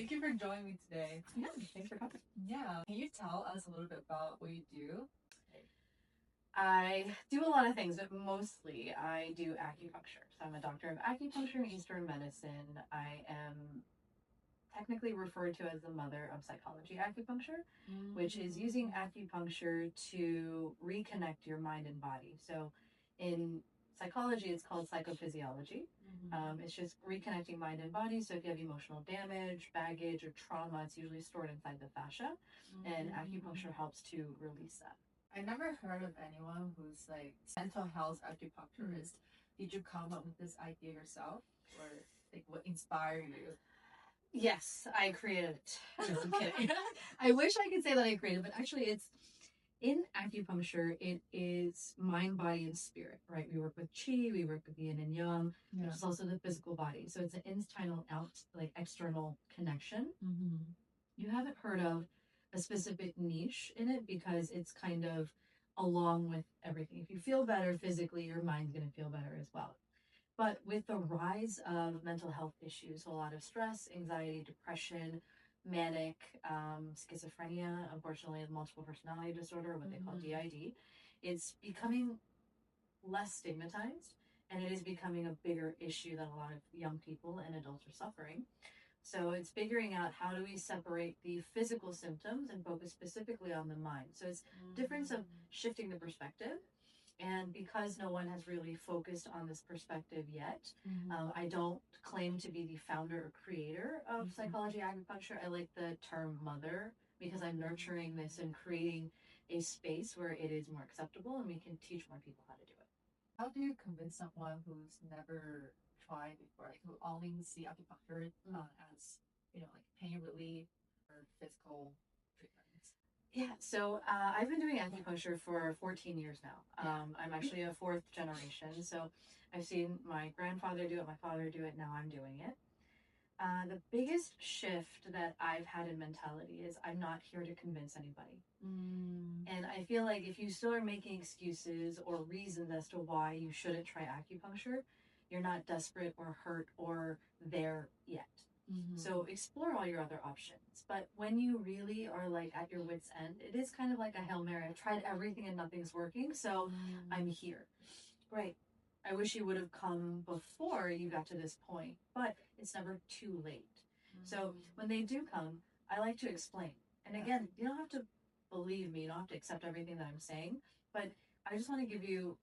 Thank you for joining me today. Yeah, thanks for coming. Yeah. Can you tell us a little bit about what you do? I do a lot of things, but mostly I do acupuncture. So I'm a doctor of acupuncture and Eastern medicine. I am technically referred to as the mother of psychology acupuncture, which is using acupuncture to reconnect your mind and body. So in psychology, it's called psychophysiology. It's just reconnecting mind and body. So if you have emotional damage, baggage, or trauma, it's usually stored inside the fascia, and acupuncture helps to release that. I never heard of anyone who's like mental health acupuncturist. Did you come up with this idea yourself, or like what inspired you? Yes, I created it. No, I'm kidding. I wish I could say that I created, but actually, it's in acupuncture. It is mind, body, and spirit. Right? We work with chi. We work with yin and yang, which is also the physical body. So it's an internal, out, like external connection. You haven't heard of a specific niche in it because it's kind of along with everything. If you feel better physically, your mind's going to feel better as well. But with the rise of mental health issues, a lot of stress, anxiety, depression, manic, schizophrenia, unfortunately, multiple personality disorder, what they call DID, it's becoming less stigmatized, and it is becoming a bigger issue that a lot of young people and adults are suffering. So it's figuring out how do we separate the physical symptoms and focus specifically on the mind. So it's difference of shifting the perspective. And because no one has really focused on this perspective yet, I don't claim to be the founder or creator of psychology acupuncture. I like the term mother because I'm nurturing this and creating a space where it is more acceptable and we can teach more people how to do it. How do you convince someone who's never tried before, like who only see acupuncture as like pain relief or physical treatments? Yeah, so I've been doing acupuncture for 14 years now. I'm actually a fourth generation, so I've seen my grandfather do it, my father do it, now I'm doing it. The biggest shift that I've had in mentality is I'm not here to convince anybody. And I feel like if you still are making excuses or reasons as to why you shouldn't try acupuncture, you're not desperate or hurt or there yet. So explore all your other options. But when you really are like at your wit's end, it is kind of like a Hail Mary. I've tried everything and nothing's working, so I'm here. Great. I wish you would have come before you got to this point, but it's never too late. So when they do come, I like to explain. And again, you don't have to believe me, you don't have to accept everything that I'm saying, but I just want to give you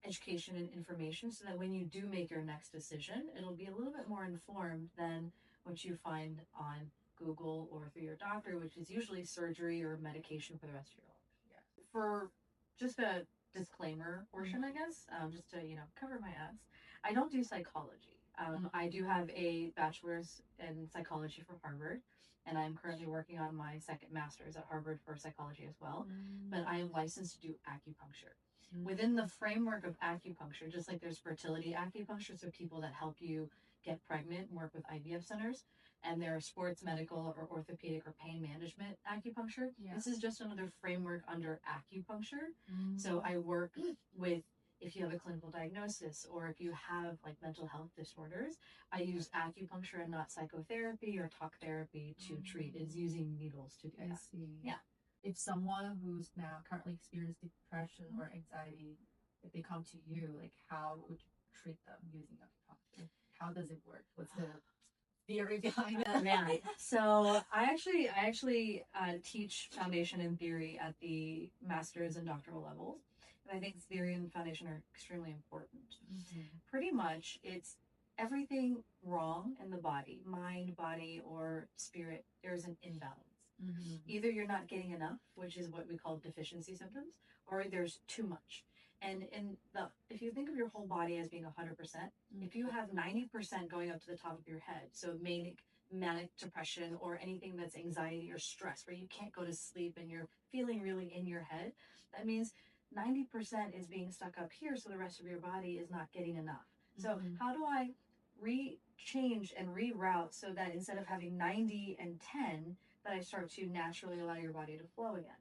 education and information so that when you do make your next decision, it'll be a little bit more informed than what you find on Google or through your doctor, which is usually surgery or medication for the rest of your life. Yeah. For just a disclaimer portion, I guess, just to cover my ass, I don't do psychology. I do have a bachelor's in psychology from Harvard, and I'm currently working on my second master's at Harvard for psychology as well. But I am licensed to do acupuncture. Within the framework of acupuncture, just like there's fertility acupuncture, so people that help you get pregnant and work with IVF centers, and there are sports, medical, or orthopedic or pain management acupuncture. This is just another framework under acupuncture. So I work with, if you have a clinical diagnosis or if you have like mental health disorders, I use acupuncture and not psychotherapy or talk therapy to treat. It's using needles to do that. I see. Yeah. If someone who's now currently experiencing depression or anxiety, if they come to you, like how would you treat them using acupuncture? How does it work? What's the theory behind it? Man, so I actually teach foundation and theory at the master's and doctoral levels, and I think theory and foundation are extremely important. Pretty much, it's everything wrong in the body, mind, body, or spirit. There's an imbalance. Either you're not getting enough, which is what we call deficiency symptoms, or there's too much. And if you think of your whole body as being 100%, if you have 90% going up to the top of your head, so manic depression or anything that's anxiety or stress, where you can't go to sleep and you're feeling really in your head, that means 90% is being stuck up here, so the rest of your body is not getting enough. So how do I change and reroute so that instead of having 90 and 10, that I start to naturally allow your body to flow again?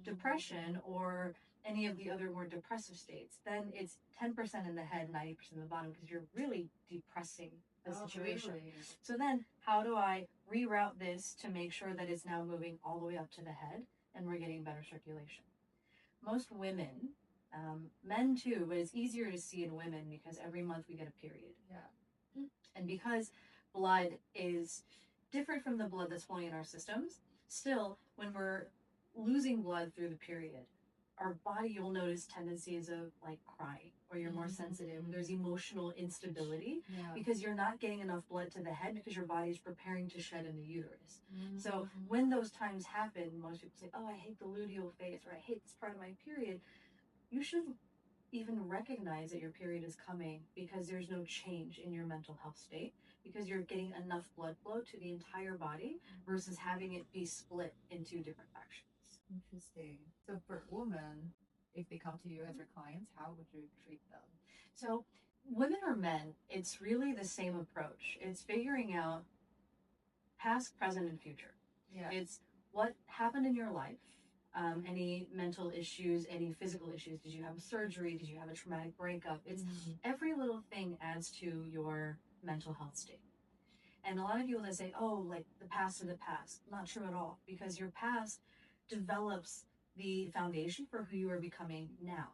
Depression or any of the other more depressive states, then it's 10% in the head, 90% in the bottom, because you're really depressing the situation. Really? So then how do I reroute this to make sure that it's now moving all the way up to the head and we're getting better circulation? Most women, men too, but it's easier to see in women because every month we get a period. Yeah. And because blood is different from the blood that's flowing in our systems, still, when we're losing blood through the period, our body, you'll notice tendencies of like crying, or you're more sensitive. There's emotional instability because you're not getting enough blood to the head because your body is preparing to shed in the uterus. So when those times happen, most people say, oh, I hate the luteal phase, or I hate this part of my period. You should even recognize that your period is coming because there's no change in your mental health state, because you're getting enough blood flow to the entire body versus having it be split into different factions. Interesting. So for women, if they come to you as your clients, how would you treat them? So women or men, it's really the same approach. It's figuring out past, present, and future. Yeah. It's what happened in your life, any mental issues, any physical issues. Did you have a surgery? Did you have a traumatic breakup? It's every little thing adds to your mental health state. And a lot of people that say, oh, like the past is the past. Not true at all, because your past develops the foundation for who you are becoming now.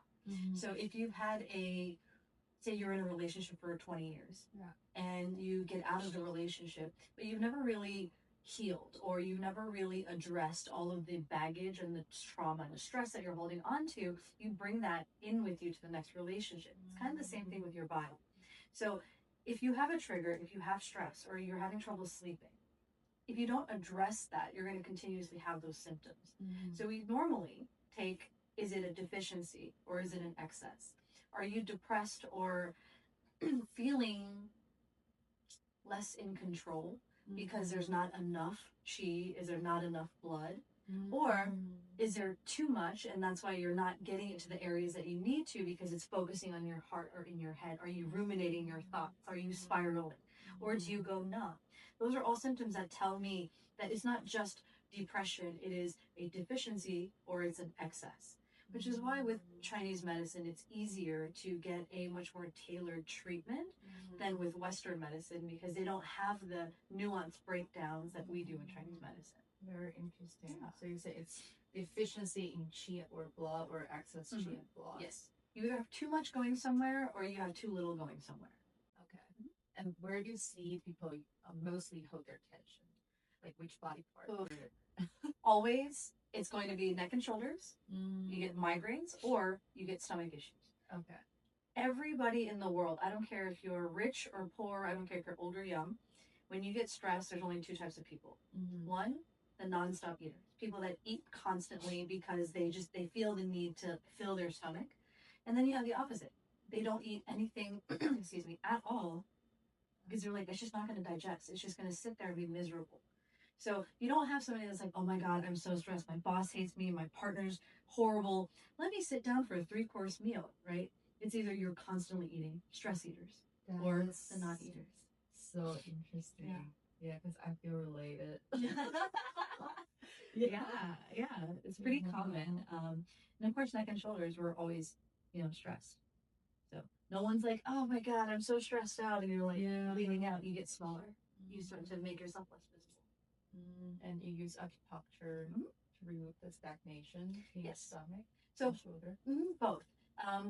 So if you've had say you're in a relationship for 20 years and you get out of the relationship, but you've never really healed, or you've never really addressed all of the baggage and the trauma and the stress that you're holding on to, you bring that in with you to the next relationship. It's kind of the same thing with your body. So if you have a trigger, if you have stress, or you're having trouble sleeping, if you don't address that, you're going to continuously have those symptoms. So we normally take, is it a deficiency or is it an excess? Are you depressed or feeling less in control because there's not enough chi? Is there not enough blood? Or is there too much, and that's why you're not getting it to the areas that you need to because it's focusing on your heart or in your head? Are you ruminating your thoughts? Are you spiraling? Or do you go numb? Those are all symptoms that tell me that it's not just depression, it is a deficiency or it's an excess. Which is why with Chinese medicine, it's easier to get a much more tailored treatment than with Western medicine, because they don't have the nuanced breakdowns that we do in Chinese medicine. Very interesting. So you say it's deficiency in qi or blood, or excess qi and blood. Yes. You either have too much going somewhere or you have too little going somewhere. Okay. And where do you see people mostly hold their tension? Like which body part? Always, it's going to be neck and shoulders. You get migraines or you get stomach issues. Okay. Everybody in the world, I don't care if you're rich or poor, I don't care if you're old or young, when you get stressed, there's only two types of people. One, the nonstop eaters, people that eat constantly because they feel the need to fill their stomach. And then you have the opposite. They don't eat anything, excuse me, at all, because they're like, it's just not going to digest. It's just going to sit there and be miserable. So you don't have somebody that's like, oh my God, I'm so stressed. My boss hates me. My partner's horrible. Let me sit down for a 3-course meal, right? It's either you're constantly eating, stress eaters, or the non-eaters. So interesting. Yeah, because I feel related. Yeah, it's pretty common. And of course, neck and shoulders, we're always, stressed. So no one's like, oh my God, I'm so stressed out, and you're like bleeding out. You get smaller. You start to make yourself less visible. And you use acupuncture to remove the stagnation in your stomach and shoulder? Both.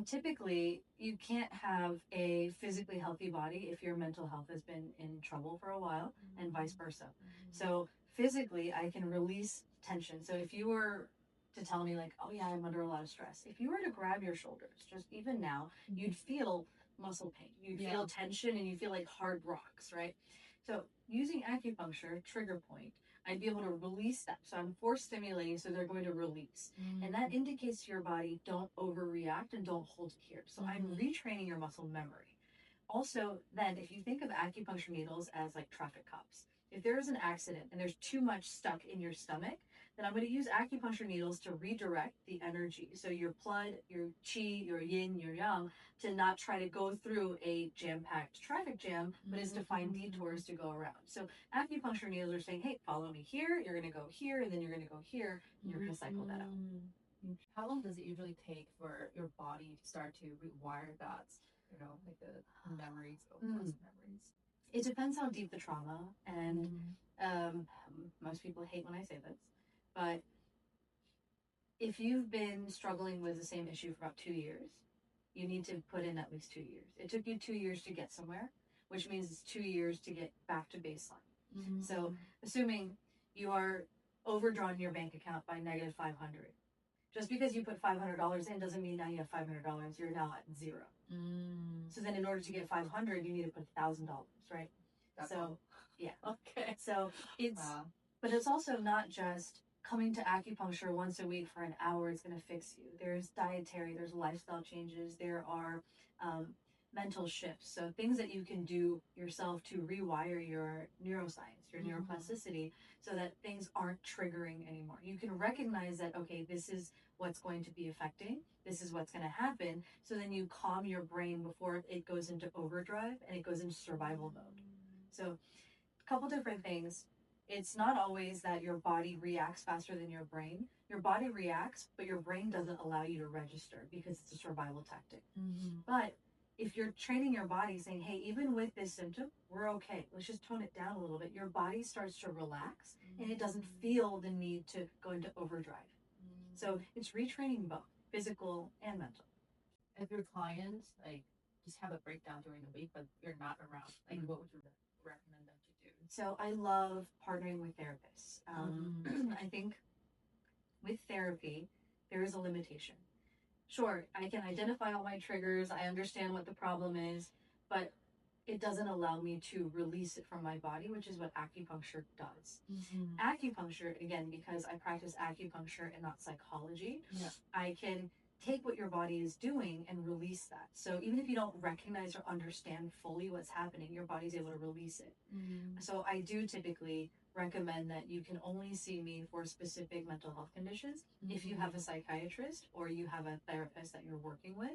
Typically, you can't have a physically healthy body if your mental health has been in trouble for a while, and vice versa. So physically, I can release tension. So if you were to tell me like, oh yeah, I'm under a lot of stress, if you were to grab your shoulders, just even now, you'd feel muscle pain. You'd feel tension, and you feel like hard rocks, right? So using acupuncture, trigger point, I'd be able to release that. So I'm force stimulating, so they're going to release. And that indicates to your body, don't overreact and don't hold it here. So I'm retraining your muscle memory. Also, then, if you think of acupuncture needles as like traffic cops, if there is an accident and there's too much stuck in your stomach, then I'm going to use acupuncture needles to redirect the energy. So your blood, your qi, your yin, your yang, to not try to go through a jam-packed traffic jam, but is to find detours to go around. So acupuncture needles are saying, hey, follow me here, you're going to go here, and then you're going to go here, and you're going to cycle that out. How long does it usually take for your body to start to rewire that, like the memories, or memories? It depends how deep the trauma, and most people hate when I say this, but if you've been struggling with the same issue for about 2 years, you need to put in at least 2 years. It took you 2 years to get somewhere, which means it's 2 years to get back to baseline. So, assuming you are overdrawn your bank account by negative 500, just because you put $500 in doesn't mean now you have $500. You're now at zero. So then, in order to get 500, you need to put $1,000, right? That's so, all. Yeah. Okay. So it's, Wow. but it's also not just coming to acupuncture once a week for an hour is going to fix you. There's dietary, there's lifestyle changes, there are mental shifts. So things that you can do yourself to rewire your neuroscience, your neuroplasticity, so that things aren't triggering anymore. You can recognize that, okay, this is what's going to be affecting, this is what's going to happen. So then you calm your brain before it goes into overdrive and it goes into survival mode. So a couple different things. It's not always that your body reacts faster than your brain. Your body reacts, but your brain doesn't allow you to register because it's a survival tactic. But if you're training your body saying, hey, even with this symptom, we're okay, let's just tone it down a little bit, your body starts to relax and it doesn't feel the need to go into overdrive. So it's retraining both physical and mental. If your clients like just have a breakdown during the week, but you're not around, like what would you recommend them to do? So I love partnering with therapists. I think with therapy, there is a limitation. Sure, I can identify all my triggers, I understand what the problem is, but it doesn't allow me to release it from my body, which is what acupuncture does. Acupuncture, again, because I practice acupuncture and not psychology, I can take what your body is doing and release that. So even if you don't recognize or understand fully what's happening, your body's able to release it. So I do typically recommend that you can only see me for specific mental health conditions if you have a psychiatrist or you have a therapist that you're working with.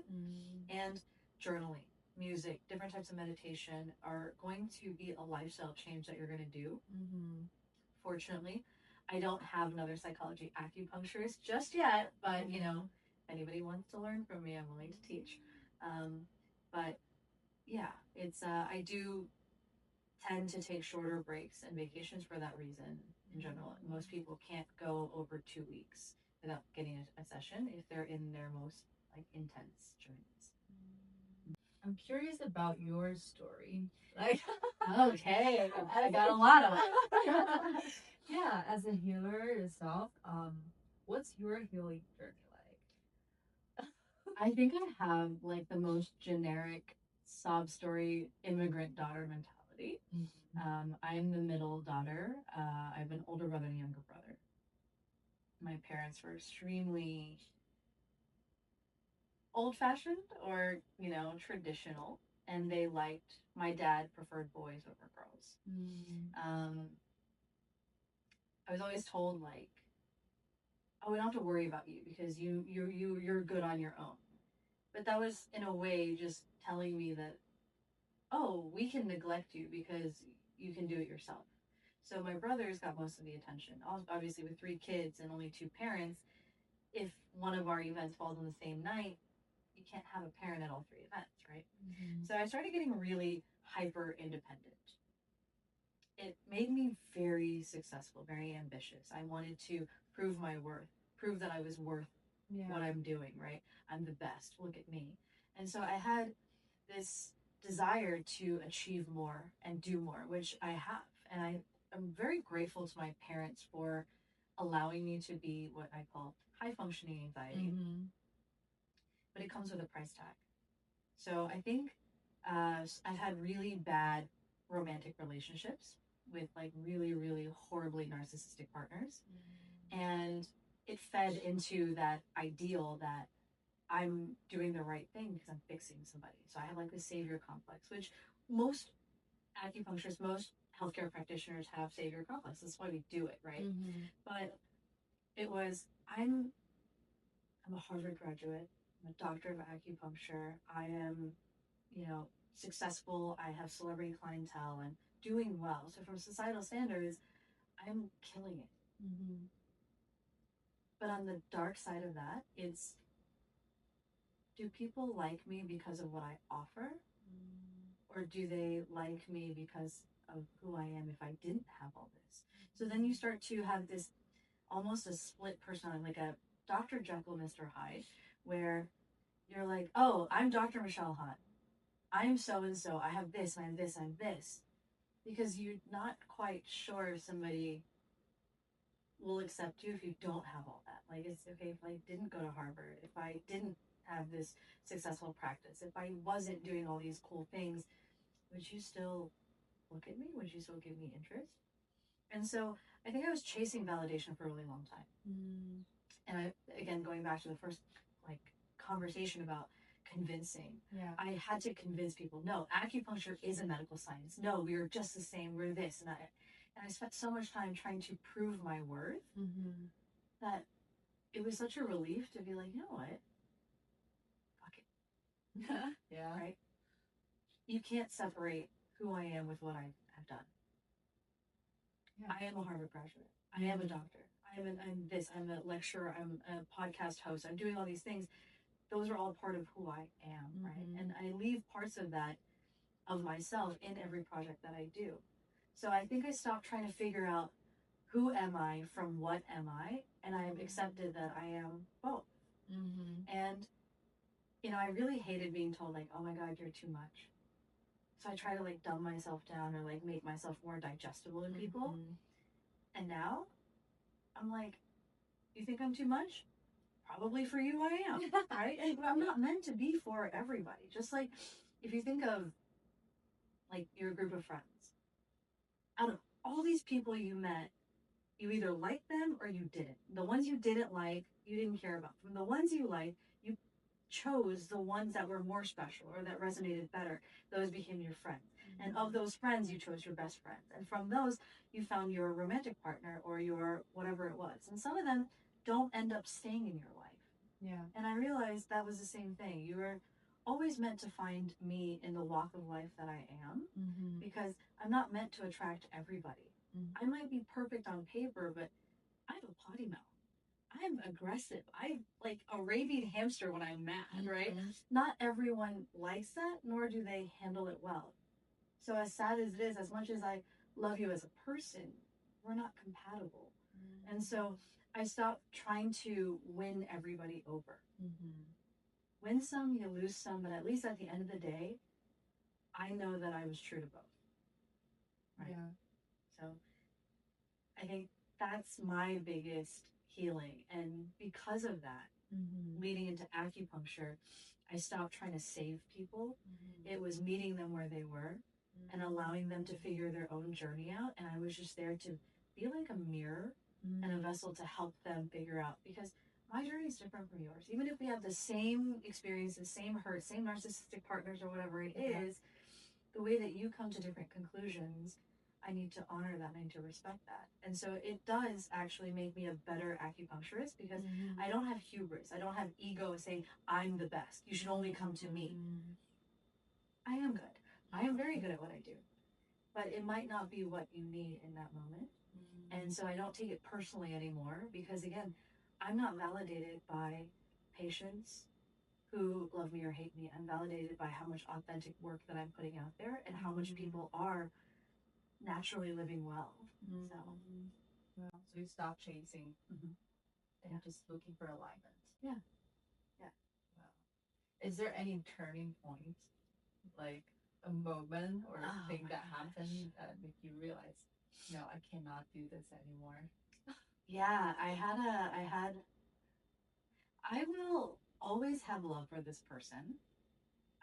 And journaling, music, different types of meditation are going to be a lifestyle change that you're going to do. Fortunately, I don't have another psychology acupuncturist just yet, but you know, if anybody wants to learn from me, I'm willing to teach. But yeah, it's I do tend to take shorter breaks and vacations for that reason in general. Most people can't go over 2 weeks without getting a session if they're in their most like intense journeys. I'm curious about your story. Like, okay, I got a lot of it. Yeah, as a healer yourself, what's your healing journey like? I think I have like the most generic sob story immigrant daughter mentality. I'm the middle daughter. I have an older brother and a younger brother. My parents were extremely old-fashioned or, you know, traditional, and they liked, my dad preferred boys over girls. I was always told like, oh, we don't have to worry about you because you're good on your own. But that was in a way just telling me that, oh, we can neglect you because you can do it yourself. So my brothers got most of the attention. Obviously, with 3 kids and only 2 parents, if one of our events falls on the same night, you can't have a parent at all 3 events, right? So I started getting really hyper independent. It made me very successful, very ambitious. I wanted to prove my worth, prove that I was worth what I'm doing, right? I'm the best. Look at me. And so I had this desire to achieve more and do more, which I have. And I'm very grateful to my parents for allowing me to be what I call high functioning anxiety. But it comes with a price tag. So I think I've had really bad romantic relationships with like really, really horribly narcissistic partners. And it fed into that ideal that I'm doing the right thing because I'm fixing somebody. So I have like the savior complex, which most acupuncturists, most healthcare practitioners have savior complex. That's why we do it, right? But it was, I'm a Harvard graduate. I'm a doctor of acupuncture. I am, you know, successful. I have celebrity clientele and doing well. So from societal standards, I'm killing it. But on the dark side of that, it's, do people like me because of what I offer? Or do they like me because of who I am if I didn't have all this? So then you start to have this almost a split personality, like a Dr. Jekyll, Mr. Hyde, where you're like, oh, I'm Dr. Michelle Han. I'm so and so. I have this, I have this, I have this. Because you're not quite sure if somebody will accept you if you don't have all that. Like, it's okay if I didn't go to Harvard, if I didn't have this successful practice, if I wasn't doing all these cool things, would you still look at me? Would you still give me interest? And so I think I was chasing validation for a really long time. Mm. And I, again, going back to the first like conversation about convincing, Yeah. I had to convince people, no, acupuncture is a medical science. No, we are just the same. We're this. And I spent so much time trying to prove my worth that it was such a relief to be like, you know what? Fuck it. Yeah. Right? You can't separate who I am with what I have done. Yeah. I am a Harvard graduate. I am a doctor. I'm this. I'm a lecturer. I'm a podcast host. I'm doing all these things. Those are all part of who I am, right? And I leave parts of that of myself in every project that I do. So I think I stopped trying to figure out who am I from what am I, and I've accepted that I am both. And you know, I really hated being told like, "Oh my God, you're too much." So I try to like dumb myself down or like make myself more digestible to people. And now I'm like, you think I'm too much? Probably for you I am, right? And I'm not meant to be for everybody. Just like if you think of like your group of friends, out of all these people you met, you either liked them or you didn't. The ones you didn't like, you didn't care about. From the ones you liked, you chose the ones that were more special or that resonated better. Those became your friends. And of those friends, you chose your best friends. And from those, you found your romantic partner or your whatever it was. And some of them don't end up staying in your life. Yeah. And I realized that was the same thing. You were always meant to find me in the walk of life that I am because I'm not meant to attract everybody. I might be perfect on paper, but I have a potty mouth. I'm aggressive. I'm like a raving hamster when I'm mad, right? Not everyone likes that, nor do they handle it well. So as sad as it is, as much as I love you as a person, we're not compatible. And so I stopped trying to win everybody over. Win some, you lose some, but at least at the end of the day, I know that I was true to both. Right? Yeah. So I think that's my biggest healing. And because of that, leading into acupuncture, I stopped trying to save people. It was meeting them where they were and allowing them to figure their own journey out. And I was just there to be like a mirror and a vessel to help them figure out, because my journey is different from yours. Even if we have the same experiences, same hurt, same narcissistic partners or whatever it is, the way that you come to different conclusions, I need to honor that. I need to respect that. And so it does actually make me a better acupuncturist because I don't have hubris. I don't have ego saying, I'm the best. You should only come to me. I am good. I am very good at what I do. But it might not be what you need in that moment. And so I don't take it personally anymore because, again, I'm not validated by patients who love me or hate me. I'm validated by how much authentic work that I'm putting out there and how much people are naturally living well. So, Wow. So you stop chasing and just looking for alignment. Yeah. Wow. Is there any turning point, like a moment or thing that happened that make you realize, no, I cannot do this anymore? Yeah, I will always have love for this person.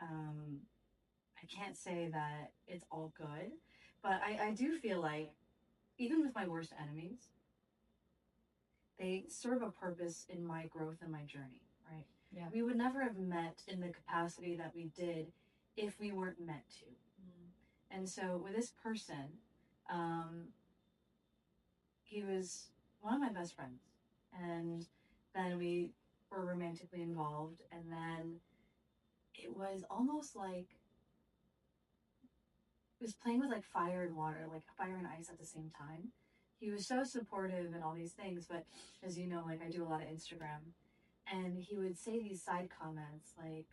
I can't say that it's all good, but I do feel like even with my worst enemies, they serve a purpose in my growth and my journey, right? Yeah. We would never have met in the capacity that we did if we weren't meant to. And so with this person, he was one of my best friends. And then we were romantically involved. And then it was almost like it was playing with like fire and water, like fire and ice at the same time. He was so supportive and all these things, but as you know, like I do a lot of Instagram, and he would say these side comments like,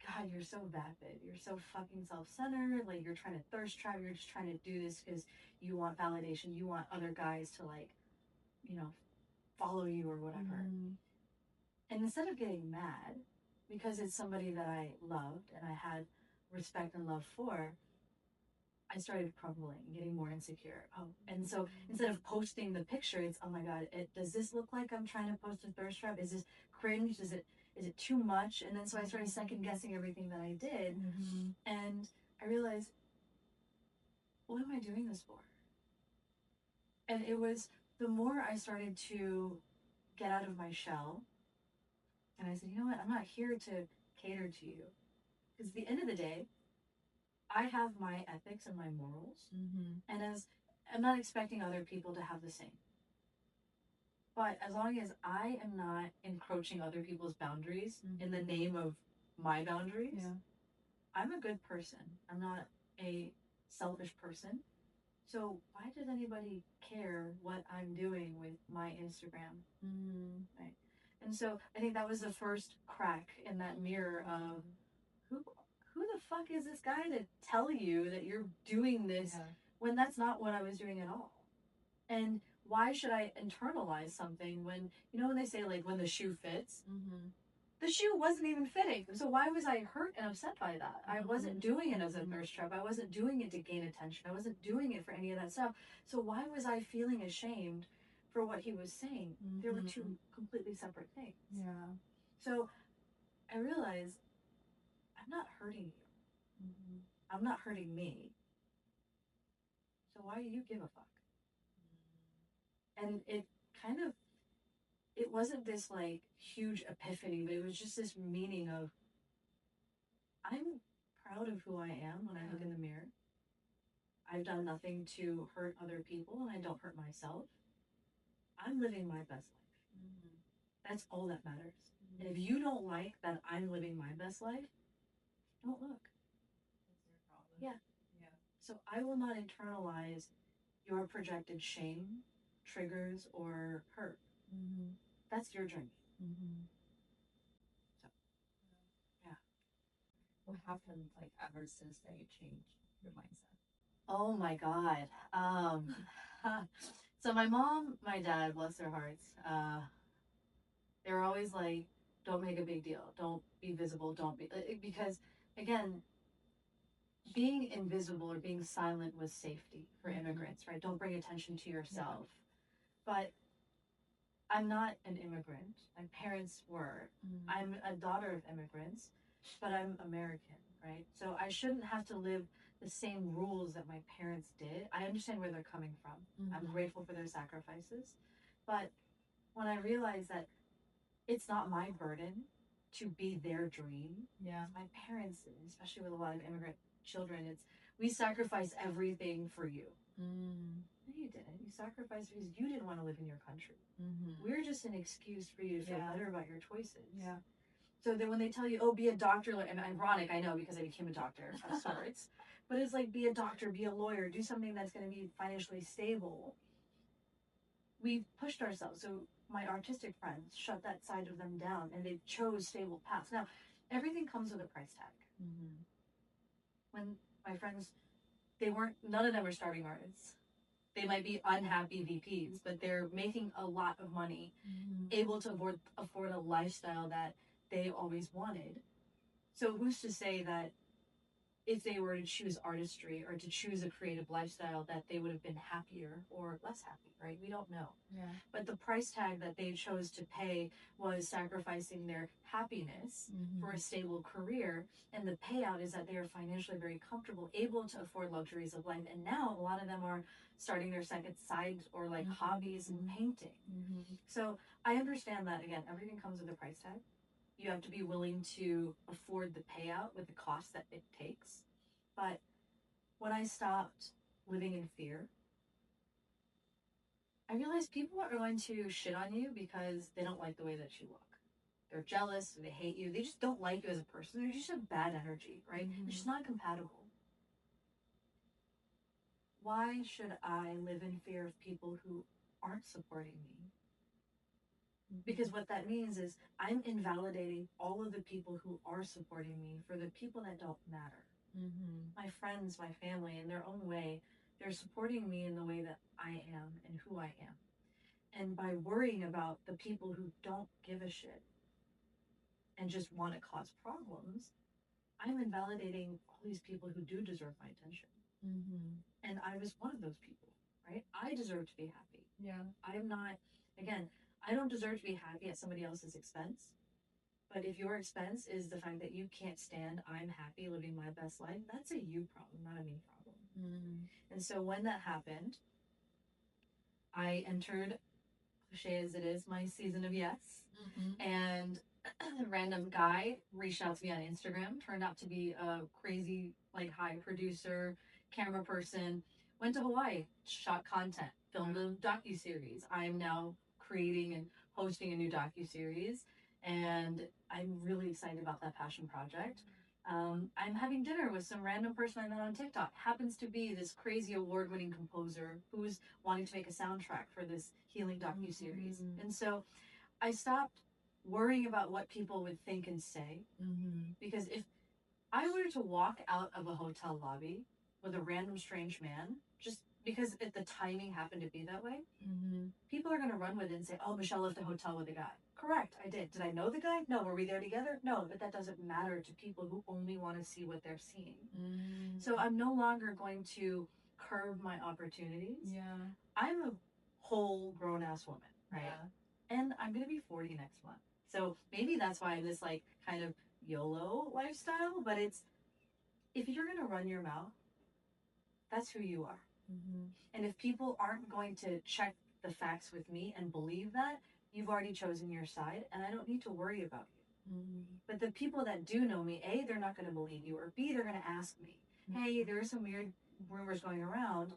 God, you're so vapid. You're so fucking self-centered. Like, you're trying to thirst trap. You're just trying to do this because you want validation. You want other guys to, like, you know, follow you or whatever. And instead of getting mad because it's somebody that I loved and I had respect and love for, I started crumbling, getting more insecure. Oh, and so instead of posting the picture, it's, oh my God, does this look like I'm trying to post a thirst trap? Is this cringe? Is it too much? And then so I started second guessing everything that I did. And I realized, what am I doing this for? And it was the more I started to get out of my shell, and I said, you know what? I'm not here to cater to you. Because at the end of the day, I have my ethics and my morals. And as I'm not expecting other people to have the same. But as long as I am not encroaching other people's boundaries in the name of my boundaries, I'm a good person. I'm not a selfish person. So why does anybody care what I'm doing with my Instagram? Right. And so I think that was the first crack in that mirror of who the fuck is this guy to tell you that you're doing this when that's not what I was doing at all? And why should I internalize something when, you know, when they say, like, when the shoe fits, the shoe wasn't even fitting. So why was I hurt and upset by that? I wasn't doing it as a thirst trap. I wasn't doing it to gain attention. I wasn't doing it for any of that stuff. So why was I feeling ashamed for what he was saying? There were two completely separate things. So I realized I'm not hurting you. I'm not hurting me. So why do you give a fuck? And it kind of, it wasn't this like huge epiphany, but it was just this meaning of, I'm proud of who I am when I look in the mirror. I've done nothing to hurt other people and I don't hurt myself. I'm living my best life. That's all that matters. And if you don't like that I'm living my best life, don't look. That's your problem. Yeah. So I will not internalize your projected shame, triggers, or hurt. That's your journey. So, yeah. What happened, like, ever since that you changed your mindset? Oh my God. So my mom, my dad, bless their hearts, they were always like, don't make a big deal. Don't be visible. Don't be, because again, being invisible or being silent was safety for immigrants, right? Don't bring attention to yourself. But I'm not an immigrant. My parents were. I'm a daughter of immigrants, but I'm American, right? So I shouldn't have to live the same rules that my parents did. I understand where they're coming from. I'm grateful for their sacrifices. But when I realized that it's not my burden to be their dream. My parents, especially with a lot of immigrant children, it's, we sacrifice everything for you. No, you didn't. You sacrificed because you didn't want to live in your country. We're just an excuse for you to feel better about your choices. So then when they tell you, oh, be a doctor, like, and ironic, I know, because I became a doctor of sorts, but it's like, be a doctor, be a lawyer, do something that's going to be financially stable. We've pushed ourselves. So my artistic friends shut that side of them down and they chose stable paths. Now, everything comes with a price tag. When my friends, none of them are starving artists. They might be unhappy VPs, but they're making a lot of money, able to afford a lifestyle that they always wanted. So who's to say that if they were to choose artistry or to choose a creative lifestyle that they would have been happier or less happy, right? We don't know. But the price tag that they chose to pay was sacrificing their happiness for a stable career. And the payout is that they are financially very comfortable, able to afford luxuries of life. And now a lot of them are starting their second side or like hobbies and painting. So I understand that, again, everything comes with a price tag. You have to be willing to afford the payout with the cost that it takes. But when I stopped living in fear, I realized people are going to shit on you because they don't like the way that you look. They're jealous, they hate you, they just don't like you as a person. They just have bad energy, right? It's just not compatible. Why should I live in fear of people who aren't supporting me? Because what that means is I'm invalidating all of the people who are supporting me for the people that don't matter. My friends, my family, in their own way, they're supporting me in the way that I am and who I am. And by worrying about the people who don't give a shit and just want to cause problems, I'm invalidating all these people who do deserve my attention. And I was one of those people, right? I deserve to be happy. Yeah. I'm not, again, I don't deserve to be happy at somebody else's expense. But if your expense is the fact that you can't stand, I'm happy living my best life, that's a you problem, not a me problem. And so when that happened, I entered, cliche as it is, my season of yes. And a random guy reached out to me on Instagram, turned out to be a crazy, like, high producer, camera person, went to Hawaii, shot content, filmed a docuseries. I'm now creating and hosting a new docuseries, and I'm really excited about that passion project. I'm having dinner with some random person I met on TikTok. Happens to be this crazy award-winning composer who's wanting to make a soundtrack for this healing docuseries. And so I stopped worrying about what people would think and say, because if I were to walk out of a hotel lobby with a random strange man, just because the timing happened to be that way, people are going to run with it and say, oh, Michelle left the hotel with a guy. Correct, I did. Did I know the guy? No. Were we there together? No, but that doesn't matter to people who only want to see what they're seeing. So I'm no longer going to curb my opportunities. Yeah. I'm a whole grown-ass woman, right? Yeah. And I'm going to be 40 next month. So maybe that's why I'm this, like, kind of YOLO lifestyle, but it's, if you're going to run your mouth, that's who you are. And if people aren't going to check the facts with me and believe that, you've already chosen your side, and I don't need to worry about you. But the people that do know me, A, they're not going to believe you, or B, they're going to ask me, hey, there are some weird rumors going around.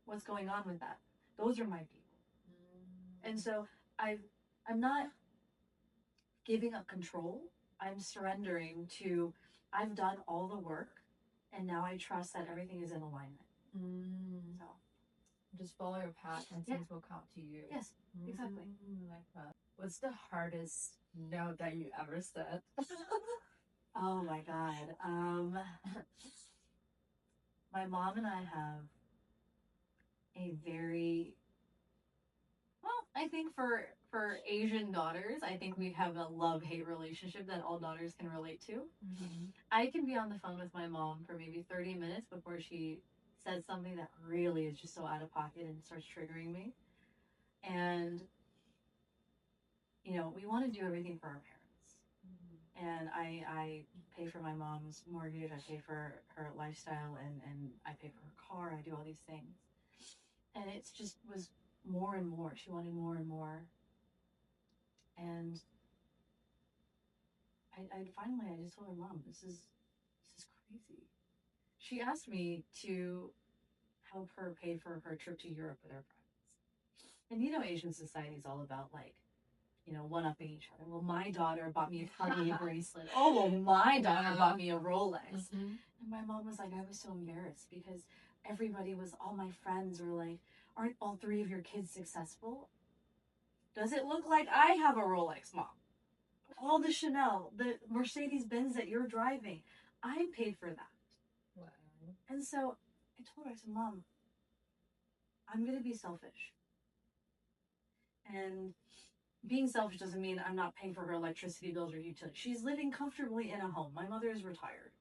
What's going on with that? Those are my people. And so I'm not giving up control. I'm surrendering to, I've done all the work, and now I trust that everything is in alignment. So just follow your path and things will come to you. Yes, exactly. Like that. What's the hardest no that you ever said? Oh my God. My mom and I have a very, well, I think for Asian daughters, I think we have a love-hate relationship that all daughters can relate to. I can be on the phone with my mom for maybe 30 minutes before she says something that really is just so out of pocket and starts triggering me. And, you know, we want to do everything for our parents. And I pay for my mom's mortgage, I pay for her lifestyle, and I pay for her car, I do all these things. And it's just was more and more. She wanted more and more. And I finally, I just told her, Mom, this is crazy. She asked me to help her pay for her trip to Europe with her friends. And you know, Asian society is all about, like, you know, one-upping each other. Well, my daughter bought me a Cartier bracelet. Oh, well, my daughter bought me a Rolex. And my mom was like, I was so embarrassed because everybody was, all my friends were like, aren't all three of your kids successful? Does it look like I have a Rolex, Mom? All the Chanel, the Mercedes-Benz that you're driving, I paid for that. Wow. And so I told her, I said, Mom, I'm going to be selfish. And being selfish doesn't mean I'm not paying for her electricity bills or utilities. She's living comfortably in a home. My mother is retired.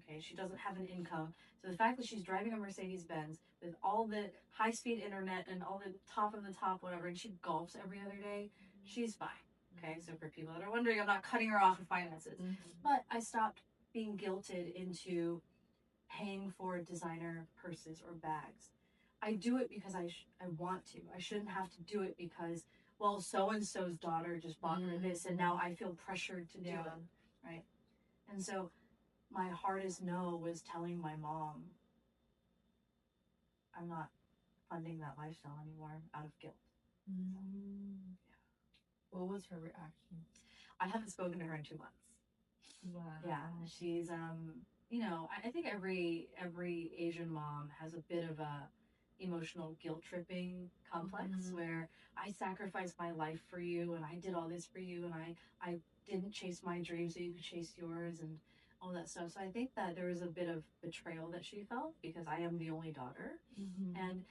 Okay, she doesn't have an income. So the fact that she's driving a Mercedes-Benz with all the high-speed internet and all the top of the top, whatever, and she golfs every other day, she's fine. Okay, so for people that are wondering, I'm not cutting her off of finances. But I stopped being guilted into paying for designer purses or bags. I do it because I want to. I shouldn't have to do it because, well, so-and-so's daughter just bought her this, and now I feel pressured to do it, right? And so my hardest no was telling my mom, I'm not funding that lifestyle anymore out of guilt. What was her reaction? I haven't spoken to her in 2 months. Wow. Yeah, she's, you know, I think every Asian mom has a bit of a emotional guilt tripping complex where I I sacrificed my life for you and I did all this for you and I didn't chase my dreams so you could chase yours and all that stuff. So I think that there was a bit of betrayal that she felt because I am the only daughter. And,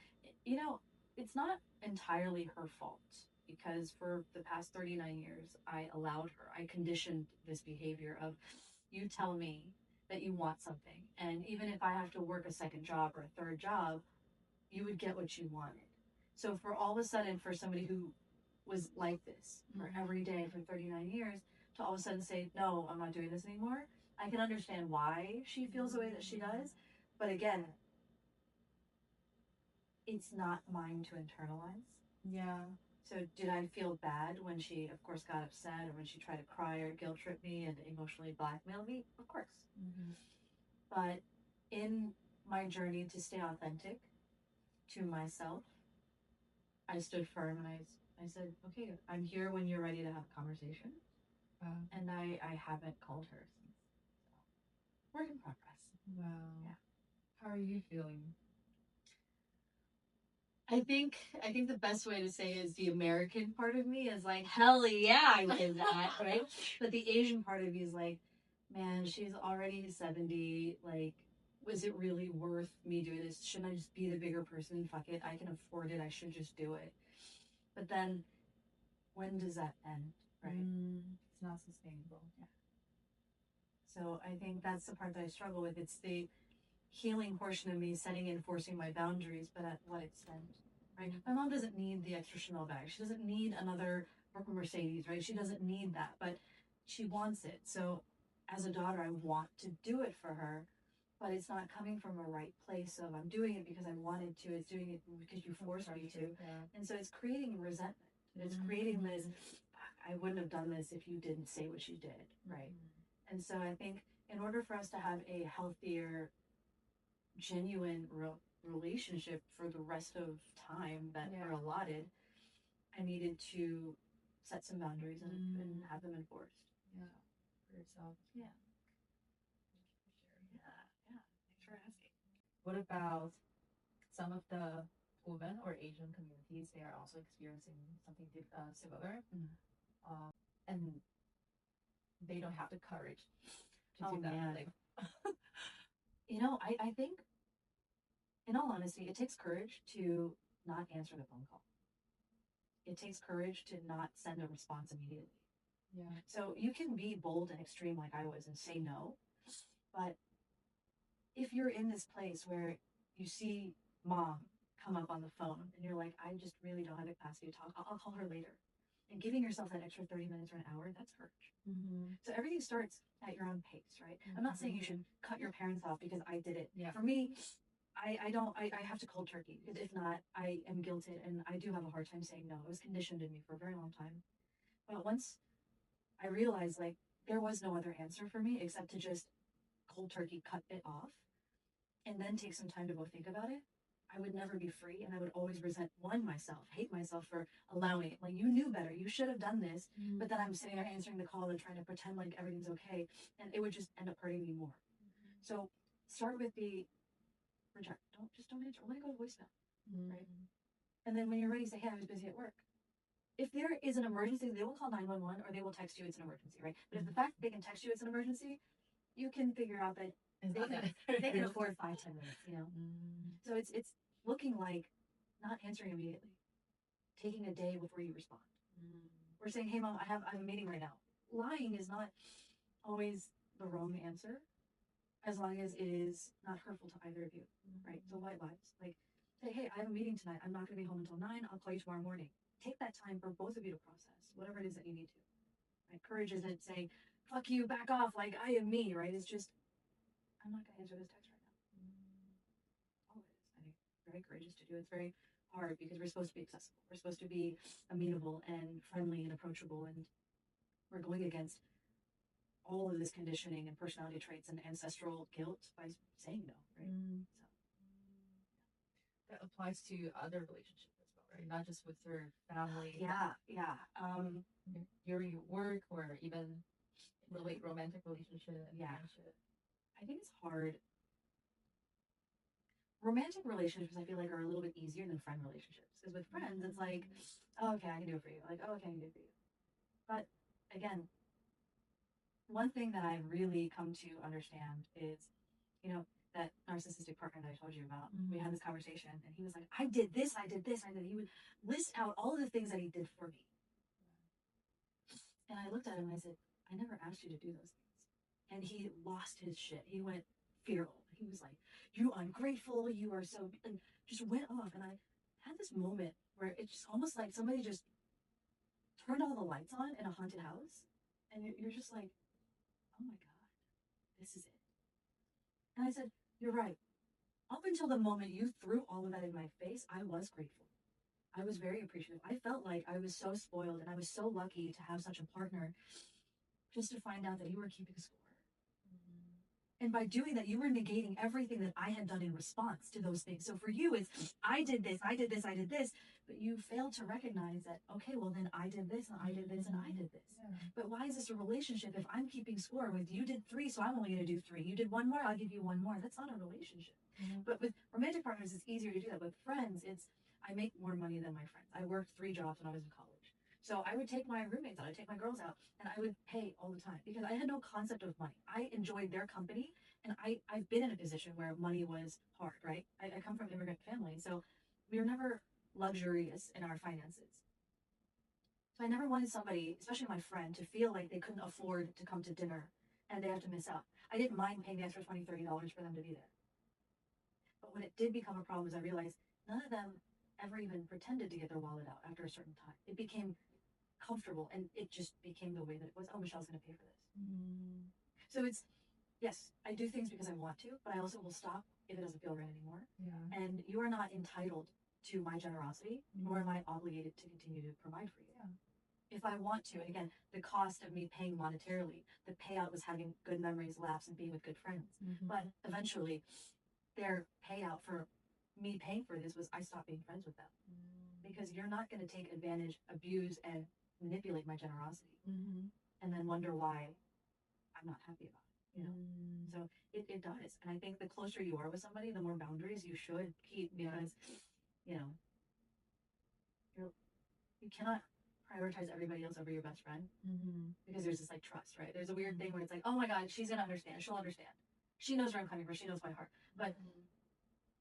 you know, it's not entirely her fault because for the past 39 years, I allowed her, I conditioned this behavior of you tell me that you want something. And even if I have to work a second job or a third job, you would get what you wanted. So for all of a sudden, for somebody who was like this for every day for 39 years, to all of a sudden say, no, I'm not doing this anymore, I can understand why she feels the way that she does. But again, it's not mine to internalize. Yeah. So did I feel bad when she, of course, got upset or when she tried to cry or guilt trip me and emotionally blackmail me? Of course. But in my journey to stay authentic to myself, I stood firm and I said, okay, I'm here when you're ready to have a conversation. And I haven't called her since. So, work in progress. Wow. Yeah. How are you feeling? I think the best way to say is the American part of me is like, hell yeah, I did that, right? But the Asian part of me is like, man, she's already 70. Like, was it really worth me doing this? Shouldn't I just be the bigger person? Fuck it. I can afford it. I should just do it. But then, when does that end, right? It's not sustainable. Yeah. So I think that's the part that I struggle with. It's the healing portion of me setting and forcing my boundaries, but at what extent, right? My mom doesn't need the extra Chanel bag. She doesn't need another Mercedes, right? She doesn't need that, but she wants it. So as a daughter, I want to do it for her, but it's not coming from a right place of I'm doing it because I wanted to. It's doing it because you forced me to. Yeah. And so it's creating resentment. It's creating this, I wouldn't have done this if you didn't say what you did, right? And so I think in order for us to have a healthier, genuine relationship for the rest of time that are allotted, I needed to set some boundaries and have them enforced. Yeah. For yourself. Yeah. Thank you for sharing. Yeah. Thanks for asking. What about some of the women or Asian communities? They are also experiencing something similar, and they don't have the courage to do that. Man. Like, You know, I think, in all honesty, it takes courage to not answer the phone call. It takes courage to not send a response immediately. yeah. So you can be bold and extreme like I was and say no, but if you're in this place where you see mom come up on the phone and you're like, I just really don't have the capacity to talk, I'll call her later. And giving yourself that extra 30 minutes or an hour, that's courage. So everything starts at your own pace, right? I'm not saying you should cut your parents off because I did it. Yeah. For me, I have to cold turkey because if not, I am guilted and I do have a hard time saying no. It was conditioned in me for a very long time. But once I realized like there was no other answer for me except to just cold turkey cut it off and then take some time to go think about it, I would never be free and I would always resent myself, hate myself for allowing it. Like you knew better, you should have done this, but then I'm sitting there answering the call and trying to pretend like everything's okay and it would just end up hurting me more. So start with the reject. Don't answer. Let it go to voicemail. Right? And then when you're ready, say, hey, I was busy at work. If there is an emergency, they will call 911 or they will text you it's an emergency, right? But if the fact they can text you it's an emergency, you can figure out that they can afford 5-10 minutes, you know? So it's looking like not answering immediately, taking a day before you respond. We're saying, hey, mom, I have a meeting right now. Lying is not always the wrong answer as long as it is not hurtful to either of you, right? So white lies. Like, say, hey, I have a meeting tonight. I'm not going to be home until 9. I'll call you tomorrow morning. Take that time for both of you to process whatever it is that you need to. Right? Courage isn't saying, fuck you, back off, like I am me, right? It's just, I'm not going to answer this text right now. All it is. I think very courageous to do. It's very hard because we're supposed to be accessible. We're supposed to be amenable and friendly and approachable, and we're going against all of this conditioning and personality traits and ancestral guilt by saying no, right? That applies to other relationships as well, right? Not just with your family. Yeah. During your work or even romantic relationship. Yeah. I think it's hard romantic relationships, I feel like, are a little bit easier than friend relationships. Because with friends, it's like, oh, okay, I can do it for you. Like, oh, okay, I can do it for you. But again, one thing that I've really come to understand is, you know, that narcissistic partner that I told you about. We had this conversation, and he was like, I did this, I did this, I did. He would list out all of the things that he did for me. And I looked at him and I said, I never asked you to do those things. And he lost his shit. He went feral. He was like, you ungrateful, you are so, and just went off. And I had this moment where it's just almost like somebody just turned all the lights on in a haunted house. And you're just like, oh my God, this is it. And I said, you're right. Up until the moment you threw all of that in my face, I was grateful. I was very appreciative. I felt like I was so spoiled and I was so lucky to have such a partner, just to find out that you were keeping score. And by doing that, you were negating everything that I had done in response to those things. So for you, it's I did this, I did this, I did this. But you failed to recognize that, okay, well, then I did this, and I did this, and I did this. Yeah. But why is this a relationship if I'm keeping score with you did 3, so I'm only going to do 3? You did 1 more, I'll give you 1 more. That's not a relationship. But with romantic partners, it's easier to do that. With friends, it's I make more money than my friends. I worked 3 jobs when I was in college. So I would take my roommates out, I'd take my girls out, and I would pay all the time because I had no concept of money. I enjoyed their company, and I've been in a position where money was hard, right? I come from immigrant family, so we were never luxurious in our finances. So I never wanted somebody, especially my friend, to feel like they couldn't afford to come to dinner and they have to miss out. I didn't mind paying the extra $20, $30 for them to be there. But when it did become a problem is I realized none of them ever even pretended to get their wallet out after a certain time. It became comfortable and it just became the way that it was. Oh, Michelle's going to pay for this. So it's, yes, I do things because I want to, but I also will stop if it doesn't feel right anymore. Yeah. And you are not entitled to my generosity, nor am I obligated to continue to provide for you. Yeah. If I want to, and again, the cost of me paying monetarily, the payout was having good memories, laughs, and being with good friends. But eventually, their payout for me paying for this was I stopped being friends with them. Because you're not going to take advantage, abuse, and manipulate my generosity and then wonder why I'm not happy about it. You know? So it does. And I think the closer you are with somebody, the more boundaries you should keep because, you know, you cannot prioritize everybody else over your best friend because there's this like trust, right? There's a weird thing where it's like, oh my God, she's going to understand. She'll understand. She knows where I'm coming from. She knows my heart. But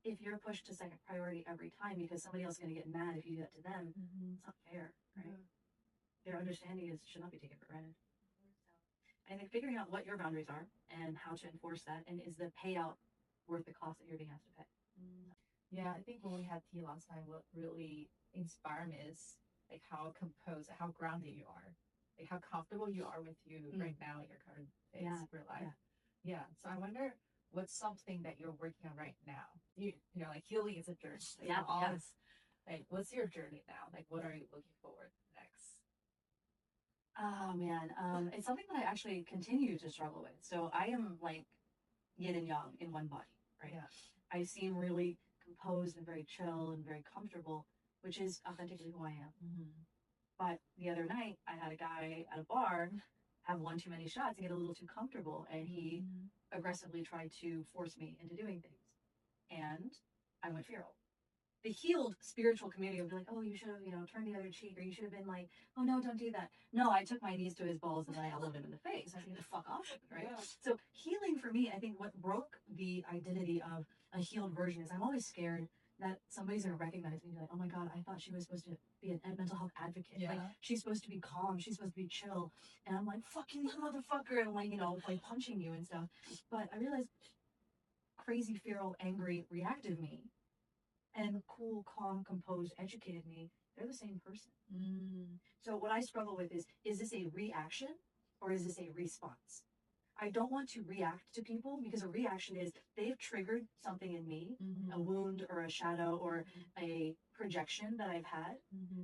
if you're pushed to second priority every time because somebody else is going to get mad if you do that to them, it's not fair, right? Their understanding should not be taken for granted. I think figuring out what your boundaries are and how to enforce that, and is the payout worth the cost that you're being asked to pay? Yeah, I think when we had tea last time, what really inspired me is like how composed, how grounded you are, like how comfortable you are with you right now in your current phase of your life. Yeah. So I wonder what's something that you're working on right now. You know, like healing is a journey. Like like what's your journey now? Like what are you looking forward next? Oh man, it's something that I actually continue to struggle with. So I am like yin and yang in one body, right? Yeah. I seem really composed and very chill and very comfortable, which is authentically who I am. But the other night, I had a guy at a bar have 1 too many shots and get a little too comfortable, and he aggressively tried to force me into doing things, and I went feral. The healed spiritual community would be like, oh, you should have, you know, turned the other cheek, or you should have been like, oh no, don't do that. No, I took my knees to his balls and then I elbowed him in the face. I said, fuck off, right? Yeah. So healing for me, I think what broke the identity of a healed version is I'm always scared that somebody's gonna recognize me and be like, oh my God, I thought she was supposed to be a mental health advocate. Yeah. Like she's supposed to be calm, she's supposed to be chill. And I'm like, fuck you, motherfucker, and like, you know, like punching you and stuff. But I realized crazy, feral, angry, reactive me and cool, calm, composed, educated me, they're the same person. So what I struggle with is this a reaction or is this a response? I don't want to react to people because a reaction is they've triggered something in me, a wound or a shadow or a projection that I've had.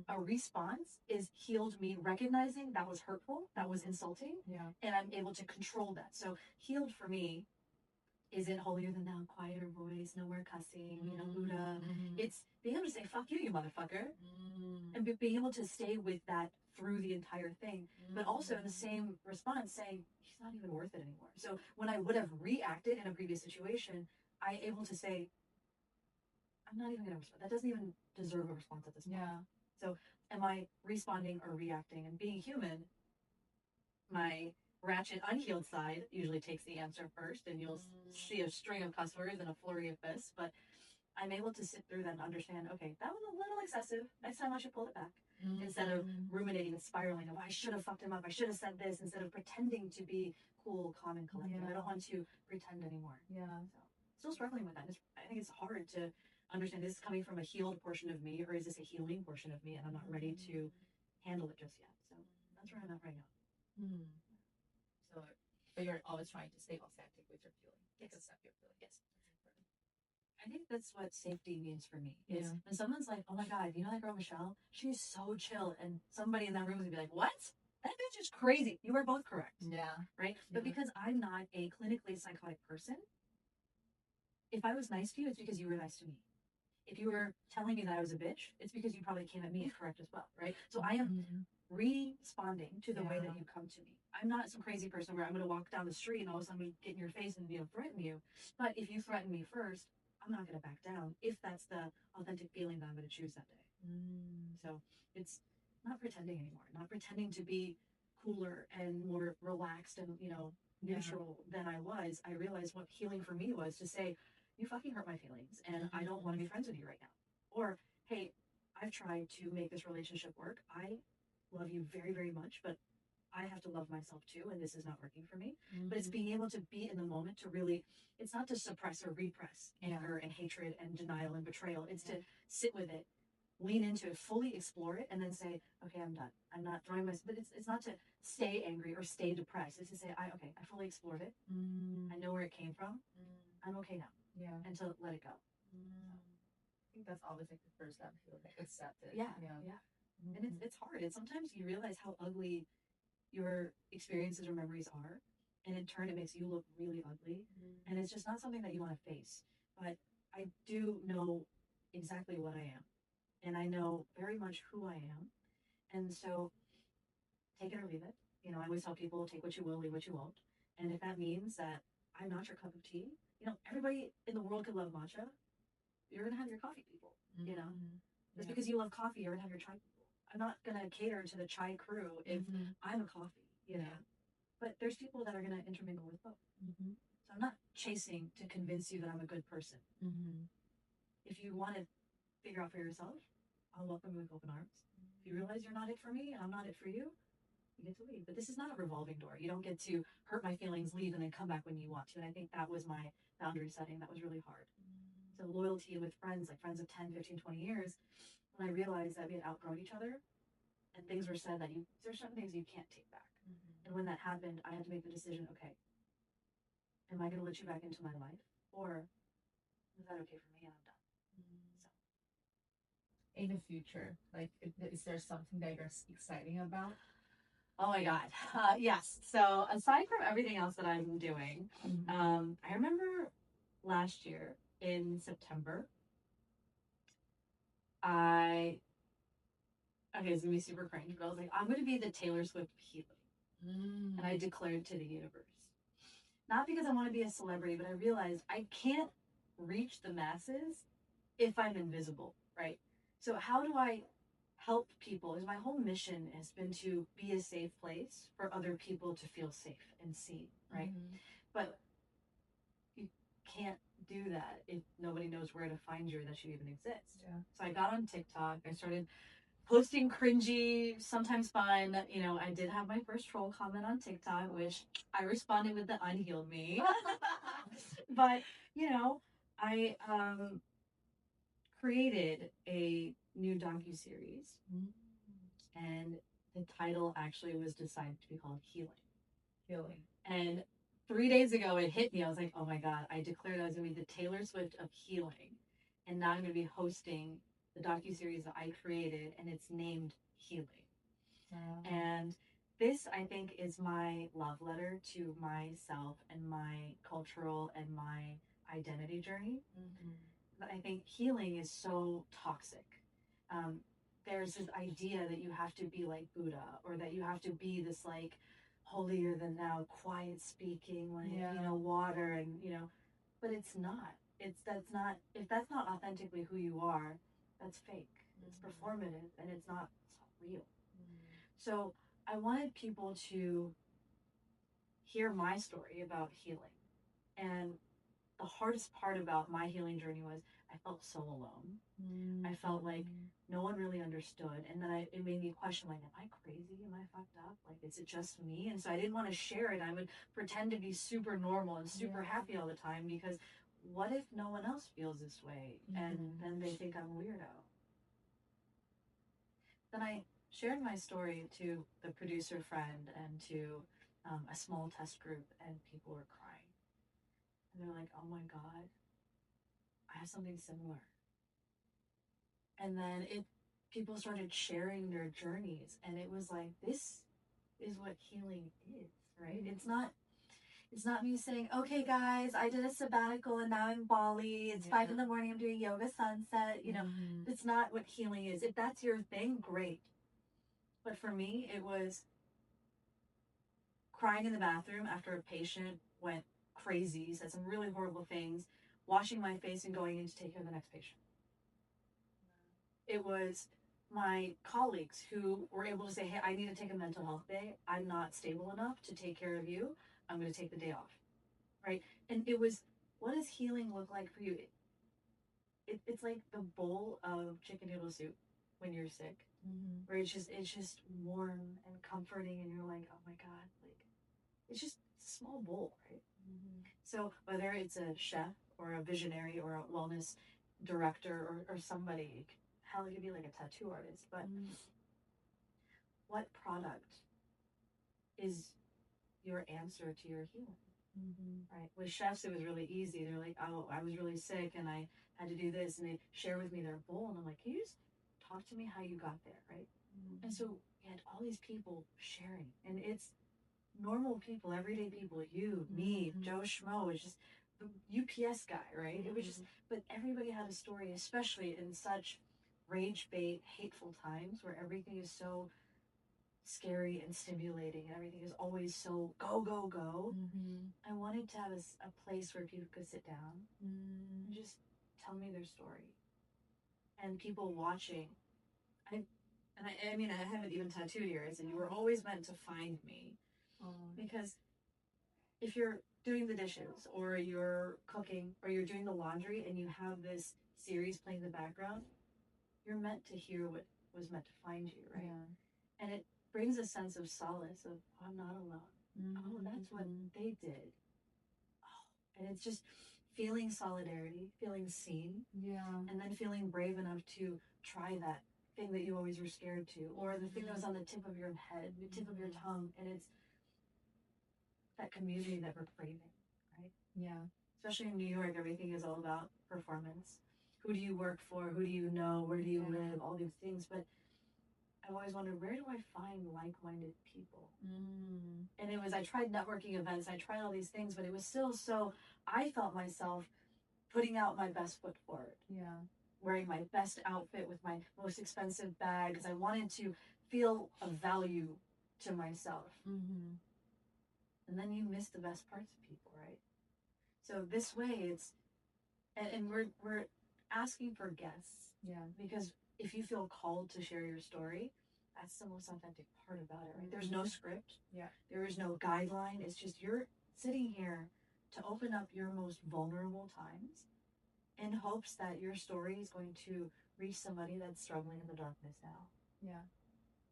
A response is healed me recognizing that was hurtful, that was insulting, and I'm able to control that. So healed for me isn't holier than thou, quieter voice, no more cussing, you know, Buddha. It's being able to say, fuck you, you motherfucker. And being able to stay with that through the entire thing. But also in the same response saying, he's not even worth it anymore. So when I would have reacted in a previous situation, I'm able to say, I'm not even going to respond. That doesn't even deserve a response at this point. Yeah. So am I responding or reacting? And being human, my ratchet unhealed side usually takes the answer first, and you'll see a string of cuss words and a flurry of fists. But I'm able to sit through that and understand, okay, that was a little excessive. Next time I should pull it back. Instead of ruminating and spiraling of, I should have fucked him up. I should have said this, instead of pretending to be cool, calm, and collected. I don't want to pretend anymore. Yeah. So still struggling with that. I think it's hard to understand, is this coming from a healed portion of me, or is this a healing portion of me, and I'm not ready to handle it just yet. So that's where I'm at right now. So, but you're always trying to stay authentic with your feeling. Yes. Accept your feeling. Yes. I think that's what safety means for me. Is Yeah. when someone's like, "Oh my God, you know that girl Michelle? She's so chill," and somebody in that room is gonna be like, "What? That bitch is crazy." You are both correct, Yeah. right? But because I'm not a clinically psychotic person, if I was nice to you, it's because you were nice to me. If you were telling me that I was a bitch, it's because you probably came at me correct as well, right? So I am responding to the way that you come to me. I'm not some crazy person where I'm going to walk down the street and all of a sudden get in your face and threaten you. But if you threaten me first, I'm not going to back down if that's the authentic feeling that I'm going to choose that day. So it's not pretending anymore, not pretending to be cooler and more relaxed and neutral than I was. I realized what healing for me was to say, you fucking hurt my feelings and I don't want to be friends with you right now. Or, hey, I've tried to make this relationship work. I love you very, very much, but I have to love myself too, and this is not working for me. But it's being able to be in the moment to really, it's not to suppress or repress anger and hatred and denial and betrayal. It's to sit with it, lean into it, fully explore it, and then say, okay, I'm done. I'm not throwing myself, but it's not to stay angry or stay depressed. It's to say, I fully explored it. I know where it came from. I'm okay now. Yeah. And to let it go. I think that's always like the first step to like accept it. Yeah. And it's hard. And sometimes you realize how ugly your experiences or memories are. And in turn, it makes you look really ugly. And it's just not something that you want to face. But I do know exactly what I am. And I know very much who I am. And so take it or leave it. I always tell people, take what you will, leave what you won't. And if that means that I'm not your cup of tea, everybody in the world could love matcha. You're going to have your coffee people, Just because you love coffee, you're going to have your chai people. I'm not going to cater to the chai crew if I'm a coffee, But there's people that are going to intermingle with both. So I'm not chasing to convince you that I'm a good person. If you want to figure out for yourself, I'll welcome you with open arms. If you realize you're not it for me and I'm not it for you, you get to leave. But this is not a revolving door. You don't get to hurt my feelings, leave, and then come back when you want to. And I think that was my boundary setting. That was really hard. So loyalty with friends, like friends of 10, 15, 20 years, when I realized that we had outgrown each other and things were said that there's certain things you can't take back. And when that happened, I had to make the decision, okay, am I going to let you back into my life? Or is that okay for me and I'm done? In the future, like, is there something that you're exciting about? Oh my God. Yes. So aside from everything else that I'm doing, I remember last year in September, okay, it's gonna be super cringe, but I was like, I'm gonna be the Taylor Swift of healing. And I declared to the universe. Not because I want to be a celebrity, but I realized I can't reach the masses if I'm invisible, right? So how do I help people? Is my whole mission has been to be a safe place for other people to feel safe and seen, right? But you can't do that if nobody knows where to find you or that you even exist. So I got on TikTok. I started posting cringy, sometimes fun. I did have my first troll comment on TikTok, which I responded with the unhealed me. But, I created a new docuseries. And the title actually was decided to be called Healing. And 3 days ago, it hit me. I was like, oh my God, I declared I was going to be the Taylor Swift of healing. And now I'm going to be hosting the docuseries that I created, and it's named Healing. And this, I think, is my love letter to myself and my cultural and my identity journey. I think healing is so toxic. There's this idea that you have to be like Buddha, or that you have to be this like holier than thou, quiet speaking, like water, and but it's not. if that's not authentically who you are, that's fake. It's performative and it's not real. So I wanted people to hear my story about healing. And the hardest part about my healing journey was I felt so alone. I felt like no one really understood. And then it made me question, like, am I crazy? Am I fucked up? Like, is it just me? And so I didn't want to share it. I would pretend to be super normal and super happy all the time, because what if no one else feels this way? And then they think I'm a weirdo. Then I shared my story to the producer friend and to a small test group, and people were crying. And they're like, oh my God, I have something similar. And then people started sharing their journeys, and it was like, this is what healing is, right? It's not me saying, okay guys, I did a sabbatical and now I'm in Bali, it's 5 in the morning, I'm doing yoga sunset, you know. It's not what healing is. If that's your thing, great. But for me, it was crying in the bathroom after a patient went crazy, said some really horrible things, washing my face and going in to take care of the next patient. It was my colleagues who were able to say, hey, I need to take a mental health day. I'm not stable enough to take care of you. I'm going to take the day off, right? And it was, what does healing look like for you? It's like the bowl of chicken noodle soup when you're sick, where it's just warm and comforting, and you're like, oh my God, like, it's just a small bowl, right? So whether it's a chef or a visionary or a wellness director or somebody, hell, it could be like a tattoo artist, but what product is your answer to your healing? Right? With chefs, it was really easy. They're like, oh, I was really sick and I had to do this, and they share with me their bowl, and I'm like, can you just talk to me how you got there, right? And so we had all these people sharing, and it's normal people, everyday people, you, me, Joe Schmo, is just the UPS guy, right? It was just, but everybody had a story, especially in such rage bait, hateful times where everything is so scary and stimulating and everything is always so go, go, go. I wanted to have a place where people could sit down and just tell me their story. And people watching, I mean, I haven't even tattooed yours, and you were always meant to find me. Because if you're doing the dishes or you're cooking or you're doing the laundry and you have this series playing in the background, you're meant to hear what was meant to find you, right? And it brings a sense of solace of, oh, I'm not alone. Oh, that's what they did. Oh, and it's just feeling solidarity, feeling seen, and then feeling brave enough to try that thing that you always were scared to, or the thing that was on the tip of your head, the tip of your tongue, and it's that community that we're craving, right? Especially in New York, everything is all about performance. Who do you work for? Who do you know? Where do you live? All these things. But I've always wondered, where do I find like-minded people? And it was, I tried networking events, I tried all these things, but it was still so, I felt myself putting out my best foot forward. Wearing my best outfit with my most expensive bag, because I wanted to feel of value to myself. And then you miss the best parts of people, right? So this way it's, and we're asking for guests. Because if you feel called to share your story, that's the most authentic part about it, right? There's no script. There is no guideline. It's just you're sitting here to open up your most vulnerable times in hopes that your story is going to reach somebody that's struggling in the darkness now.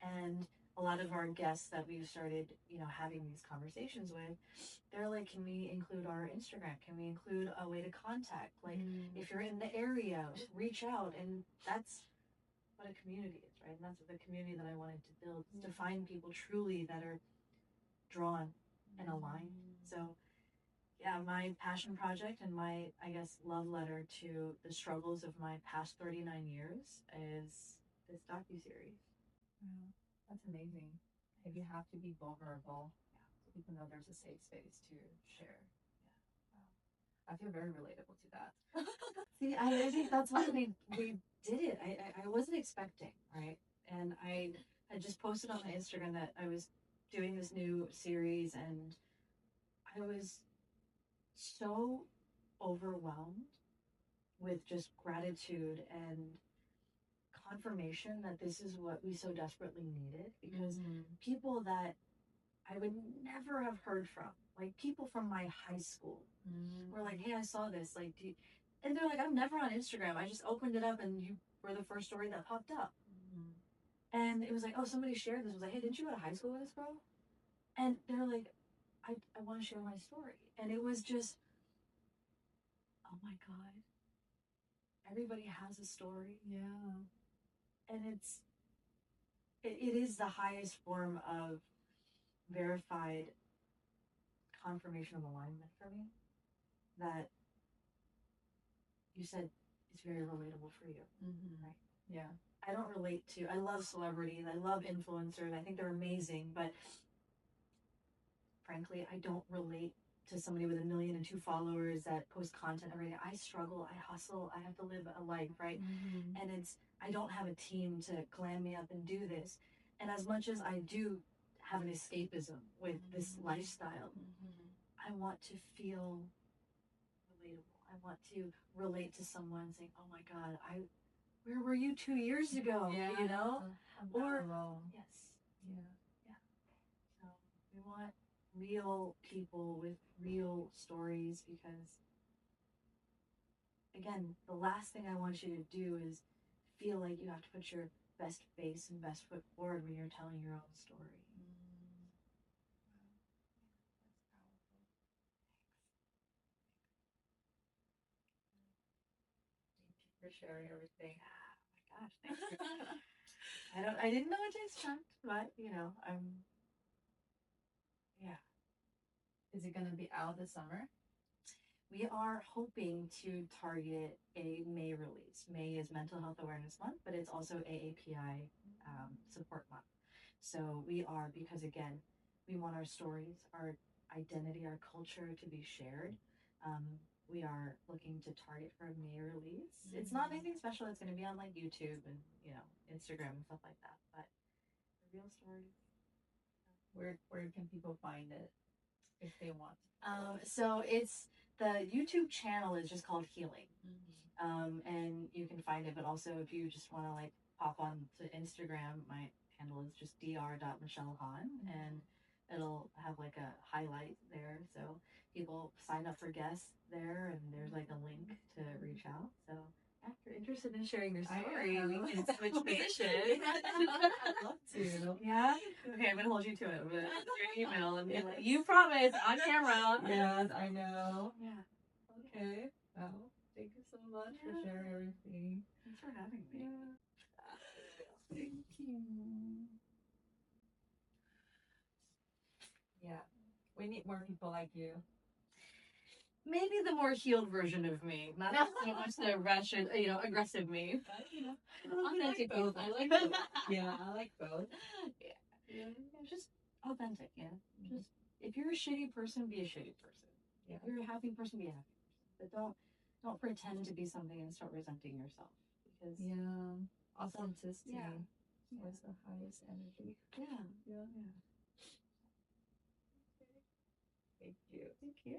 And a lot of our guests that we've started, having these conversations with, they're like, can we include our Instagram? Can we include a way to contact? Like, if you're in the area, reach out. And that's what a community is, right? And that's the community that I wanted to build, is to find people truly that are drawn and aligned. So, yeah, my passion project and my, I guess, love letter to the struggles of my past 39 years is this docuseries. That's amazing. Like, you have to be vulnerable, so people know there's a safe space to share. I feel very relatable to that. See, I think that's why we did it. I wasn't expecting, right? And I had just posted on my Instagram that I was doing this new series, and I was so overwhelmed with just gratitude and confirmation that this is what we so desperately needed, because people that I would never have heard from, like people from my high school, were like, hey, I saw this, like, and they're like, I'm never on Instagram. I just opened it up and you were the first story that popped up. And it was like, oh, somebody shared this. I was like, hey, didn't you go to high school with this girl? And they're like, I want to share my story. And it was just, oh my God. Everybody has a story. Yeah. And it is the highest form of verified confirmation of alignment for me, that you said it's very relatable for you. Right? Yeah. I don't relate to, I love celebrities, I love influencers, I think they're amazing, but frankly, I don't relate to somebody with 1 million and 2 followers that post content every day. I struggle, I hustle, I have to live a life, right? And I don't have a team to glam me up and do this. And as much as I do have an escapism with this lifestyle, I want to feel relatable. I want to relate to someone saying, oh my God, where were you 2 years ago? Yeah. You know? Or, yes. Yeah. So we want real people with real stories, because again, the last thing I want you to do is feel like you have to put your best face and best foot forward when you're telling your own story. For sharing everything. Oh my gosh, thank you. I didn't know what to expect, but Is it gonna be out this summer? We are hoping to target a May release. May is Mental Health Awareness Month, but it's also AAPI support month. So because again, we want our stories, our identity, our culture to be shared. We are looking to target for a May release. It's not anything special. It's going to be on like YouTube and Instagram and stuff like that. But the real stories. Where can people find it if they want? So it's the YouTube channel is just called Healing, and you can find it. But also, if you just want to like pop on to Instagram, my handle is just dr.Michelle Han, and it'll have like a highlight there. So people sign up for guests there, and there's like a link to reach out. So if you're interested in sharing your story, we can switch positions. I'd love to. Yeah? Okay, I'm going to hold you to it. I'm going to your email and be like, you promise on camera. Yes, I know. Yeah. Okay. Well, thank you so much for sharing everything. Thanks for having me. Thank you. Yeah. We need more people like you. Maybe the more healed version of me, not so much the wretched, aggressive me. Authentic both. I like both. Yeah, I like both. Yeah. Just authentic. Yeah. Just if you're a shitty person, be a shitty person. Yeah. If you're a happy person, be a happy person. But don't pretend to be something and start resenting yourself, because authenticity was the highest energy. Yeah. Thank you. Thank you.